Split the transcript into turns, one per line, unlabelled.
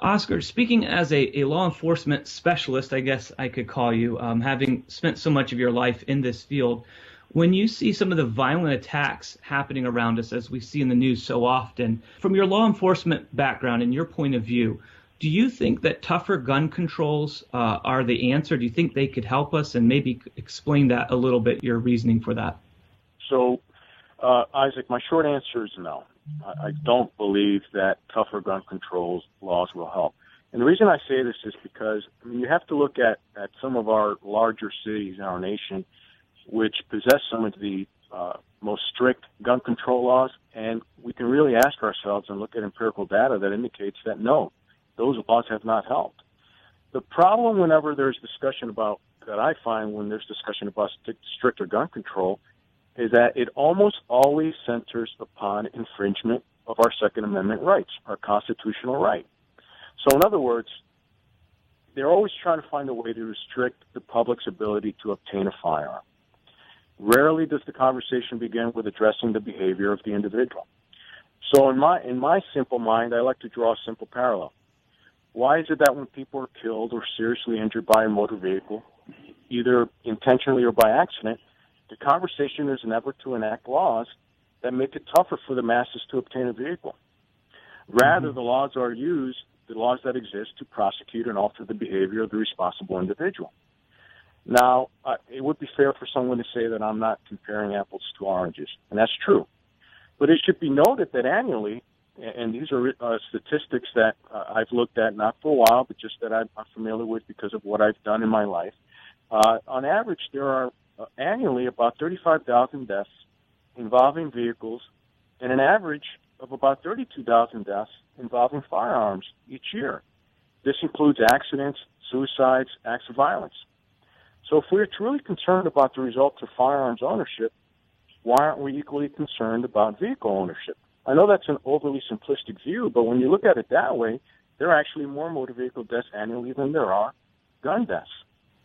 Oscar, speaking as a law enforcement specialist, I guess I could call you, having spent so much of your life in this field, when you see some of the violent attacks happening around us, as we see in the news so often, from your law enforcement background and your point of view, do you think that tougher gun controls are the answer? Do you think they could help us? And maybe explain that a little bit, your reasoning for that.
So, Isaac, my short answer is no. I don't believe that tougher gun controls laws will help. And the reason I say this is because you have to look at some of our larger cities in our nation, which possess some of the most strict gun control laws, and we can really ask ourselves and look at empirical data that indicates that no, those laws have not helped. The problem whenever there's discussion about, that I find when there's discussion about stricter gun control, is that it almost always centers upon infringement of our Second Amendment rights, our constitutional right. So in other words, they're always trying to find a way to restrict the public's ability to obtain a firearm. Rarely does the conversation begin with addressing the behavior of the individual. So in my simple mind, I like to draw a simple parallel. Why is it that when people are killed or seriously injured by a motor vehicle, either intentionally or by accident, the conversation is never to enact laws that make it tougher for the masses to obtain a vehicle? Rather, the laws that exist to prosecute and alter the behavior of the responsible individual. Now, it would be fair for someone to say that I'm not comparing apples to oranges, and that's true. But it should be noted that annually, and these are statistics that I've looked at not for a while, but just that I'm familiar with because of what I've done in my life, on average, there are annually about 35,000 deaths involving vehicles and an average of about 32,000 deaths involving firearms each year. This includes accidents, suicides, acts of violence. So if we're truly concerned about the results of firearms ownership, why aren't we equally concerned about vehicle ownership? I know that's an overly simplistic view, but when you look at it that way, there are actually more motor vehicle deaths annually than there are gun deaths.